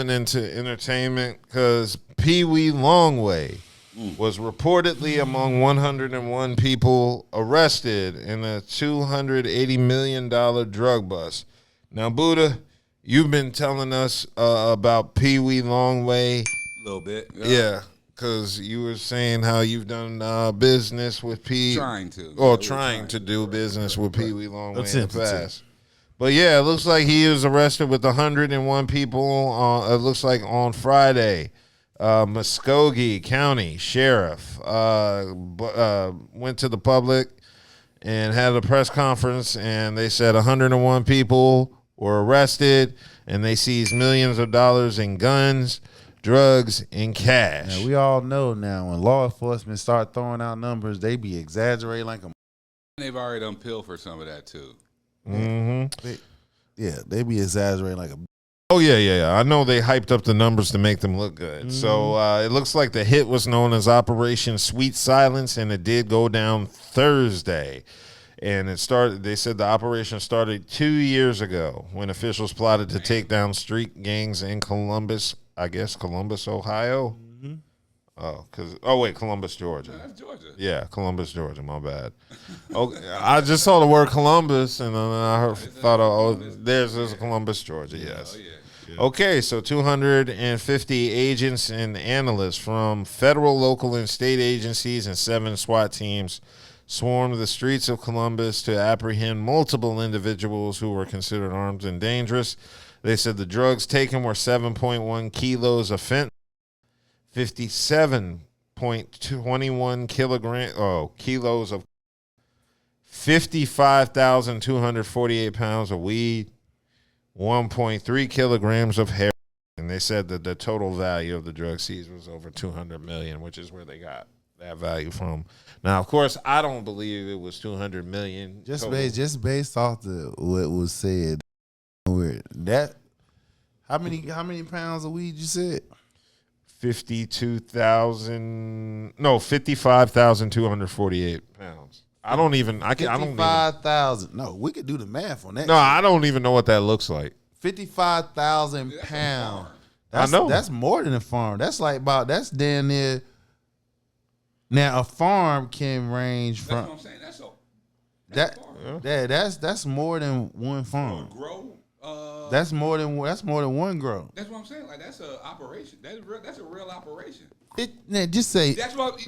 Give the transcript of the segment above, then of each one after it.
moving into entertainment because PeeWee Longway was reportedly among 101 people arrested in a $280 million drug bust. Now, Buddha, you've been telling us about PeeWee Longway. A little bit. Yeah, because you were saying how you've done business with Trying to do business with PeeWee Longway in the past. But yeah, it looks like he was arrested with 101 people. It looks like on Friday. Muskogee County Sheriff went to the public and had a press conference, and they said 101 people were arrested, and they seized millions of dollars in guns, drugs, and cash. Now, we all know now when law enforcement start throwing out numbers, they be exaggerating like a. They've already done pill for some of that too. Mm-hmm. They be exaggerating like a. Oh, yeah. I know they hyped up the numbers to make them look good. Mm. So it looks like the hit was known as Operation Sweet Silence, and it did go down Thursday. And they said the operation started 2 years ago when officials plotted to take down street gangs in Columbus, Ohio. Mm-hmm. Columbus, Georgia. No, that's Georgia. Yeah, Columbus, Georgia. My bad. Okay, I just saw the word Columbus, and then I thought, there's Columbus, Georgia. Yes. Oh, yeah. Okay, so 250 agents and analysts from federal, local, and state agencies and 7 SWAT teams swarmed the streets of Columbus to apprehend multiple individuals who were considered armed and dangerous. They said the drugs taken were 7.1 kilos of fentanyl, 57.21 kilos of 55,248 pounds of weed, 1.3 kilograms of heroin. And they said that the total value of the drug seized was over $200 million, which is where they got that value from. Now, of course, I don't believe it was $200 million. Just based off what was said. That how many pounds of weed you said? 55,248 pounds. I don't 55,000. No, we could do the math on that. No, I don't even know what that looks like. 55,000 pounds. I know. That's more than a farm. That's damn near. Now a farm can range from. That's what I'm saying. That's more than one farm. Grow. That's more than one grow. That's what I'm saying. Like that's an operation. That's a real operation. Just say. That's what.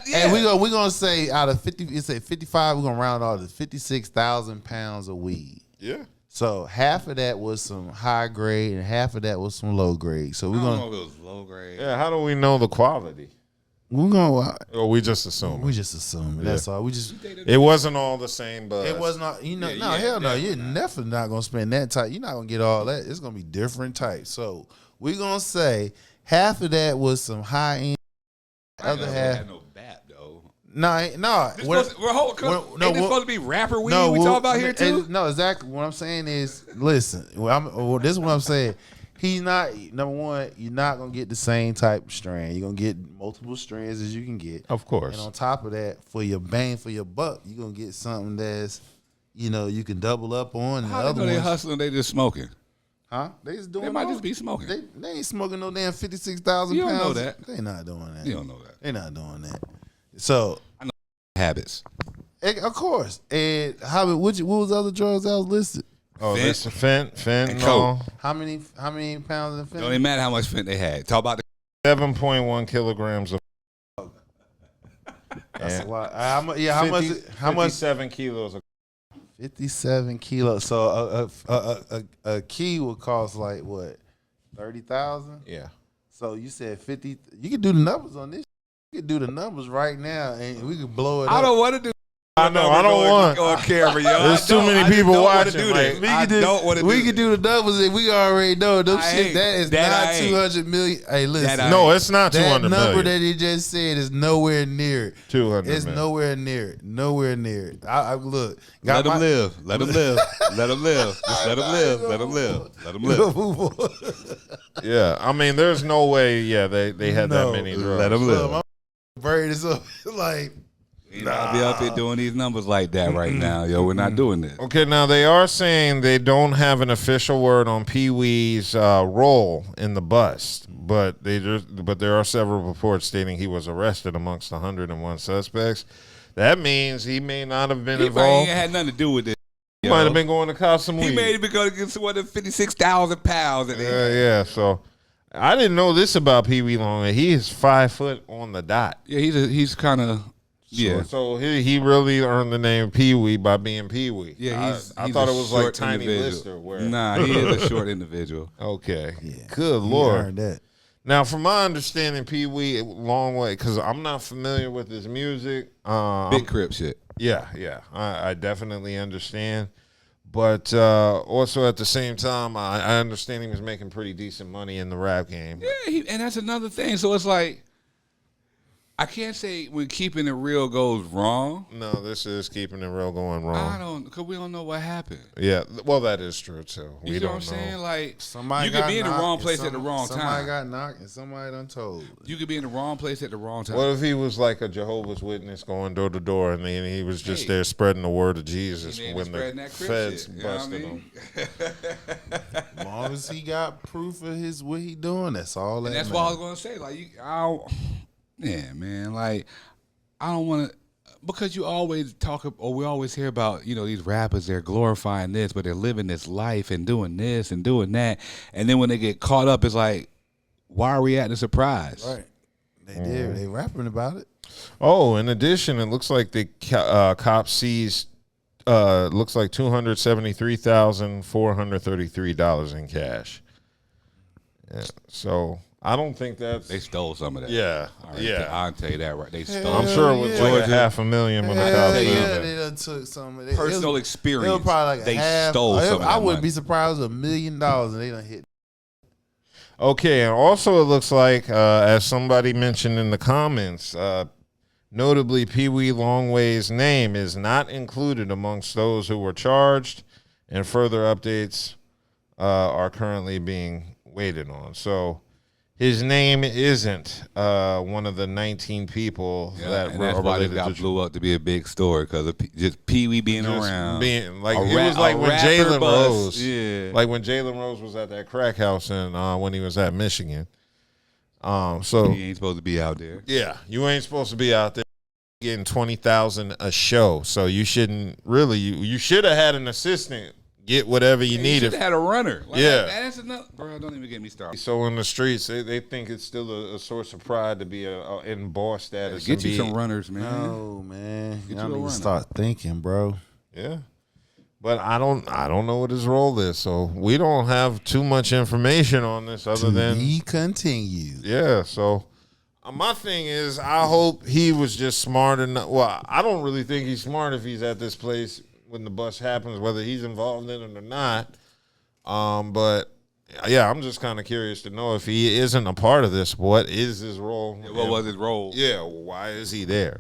Yeah. And we're gonna say out of 50, it's say 55. We're gonna round all to 56,000 pounds of weed. Yeah. So half of that was some high grade, and half of that was some low grade. So we're I don't gonna. know if it was low grade. Yeah. How do we know the quality? We're gonna. Or we just assume. We just assume. Yeah. That's all. It wasn't all the same, but it was not. Hell no. You're definitely not gonna spend that type. You're not gonna get all that. It's gonna be different types. So we're gonna say half of that was some high end. Other half. Had no bat though. No. We're supposed to be rapper weed. We talk about here too. No, exactly. What I'm saying is, listen. This is what I'm saying. He's not, number one, you're not going to get the same type of strand. You're going to get multiple strands as you can get. Of course. And on top of that, for your bang for your buck, you're going to get something that's, you can double up on. How they hustling, they just smoking? Huh? They just doing. They might just be smoking. They ain't smoking no damn 56,000 pounds. You don't know that. They not doing that. You don't know that. They not doing that. So. I know habits. Of course. And what was the other drugs that was listed? Oh, that's fentanyl. How many pounds of fentanyl? Don't even matter how much fentanyl they had. Talk about the 7.1 kilograms of. That's a lot. How much? 57 kilos of. 57 kilos. So a key would cost like what? 30,000. Yeah. So you said 50. You can do the numbers on this. You can do the numbers right now, and we could blow it up. I don't want to do. I know. I don't want. On camera, yo. There's too many people watching. We can do the numbers, and we already know them shit. That is not 200 million. Hey, listen. No, it's not 200 million. That number that he just said is nowhere near it. 200. It's nowhere near it. Nowhere near it. I look. Let him live. Let him live. Let him live. Just let him live. Let him live. Let him live. Yeah, I mean, there's no way. Yeah, they had that many drugs. Let him live. My brain is up like. You not be out there doing these numbers like that right now, yo. We're not doing this. Okay, now they are saying they don't have an official word on PeeWee's role in the bust, but there are several reports stating he was arrested amongst 101 suspects. That means he may not have been involved. He ain't had nothing to do with it. He might have been going to cop some weed. He made it because he gets more than 56,000 pounds. Yeah. So I didn't know this about PeeWee Longway. He is 5 foot on the dot. Yeah, he's kind of. Yeah. So he really earned the name Pee-wee by being Pee-wee. Yeah, I thought it was like Tiny Lister. Nah, he is a short individual. Okay. Yeah. Good Lord. Earned that. Now, from my understanding, Pee-wee Longway, because I'm not familiar with his music. Big Crip shit. Yeah. I definitely understand. But also at the same time, I understand he was making pretty decent money in the rap game. Yeah, and that's another thing. So it's like, I can't say when keeping it real goes wrong. No, this is keeping it real going wrong. Because we don't know what happened. Yeah, well, that is true, too. You know what I'm saying? Like, Somebody you could be in the knocked wrong and place at the wrong Somebody time. got knocked and somebody done told. You could be in the wrong place at the wrong time. What if he was like a Jehovah's Witness going door to door and then he was just there spreading the word of Jesus when the feds busted him? As long as he got proof of what he doing, that's all that And that's matters. what I was going to say. Like, yeah, man. Like, I don't want to, because you always talk, or we always hear about, these rappers, they're glorifying this, but they're living this life and doing this and doing that. And then when they get caught up, it's like, why are we acting surprised? Right. They did. They rapping about it. Oh, in addition, it looks like the cops seized, looks like $273,433 in cash. Yeah, so I don't think that's... They stole some of that. Yeah, I'll tell you that right. They stole. I'm sure it was like $500,000 when the cops Yeah, found they it. done took some of it. Personal It experience. was probably like they half. stole some of that I wouldn't money. be surprised if $1 million and they done hit. Okay, and also it looks like, as somebody mentioned in the comments, notably PeeWee Longway's name is not included amongst those who were charged, and further updates are currently being waited on. So his name isn't one of the 19 people that were that's why related this got to blew up to be a big story because of just Pee-wee being just around. being like A it ra- was like a when rapper Jalen bus. Rose, Yeah. like when Jalen Rose was at that crack house and when he was at Michigan. So He ain't supposed to be out there. yeah, you ain't supposed to be out there getting 20,000 a show. So you shouldn't really. You should have had an assistant get whatever you You needed. should have had a runner. Like, Yeah. That's enough. Bro, don't even get me started. So in the streets, they think it's still a source of pride to be in boss status. Get and you be- some runners, man. No, man. Get Y'all you a need to runner. start thinking, bro. Yeah. But I don't know what his role is, so we don't have too much information on this other than He continued. yeah. So my thing is, I hope he was just smart enough. Well, I don't really think he's smart if he's at this place when the bust happens, whether he's involved in it or not. But yeah, I'm just kind of curious to know if he isn't a part of this. What is his role? What was his role? Yeah, why is he there?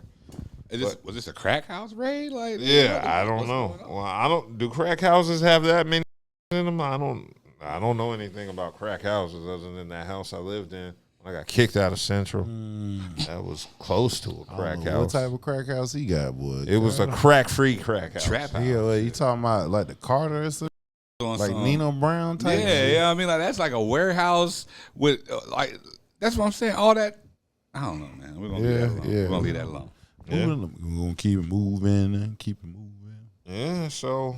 Was this a crack house raid? Like, Yeah, I don't know. Well, do crack houses have that many in them? I don't know anything about crack houses other than that house I lived in. I got kicked out of Central. That was close to a crack What house. type of crack house he got, boy? It was a crack-free crack house. Trap house. Yeah, you talking about like the Carter or something? Like Nino Brown type? shit? Yeah. I mean, like that's like a warehouse with like that's what I'm saying. All that. I don't know, man. We're gonna leave that alone. We're gonna leave that alone. Yeah. We're gonna keep it moving and keep it moving. Yeah, so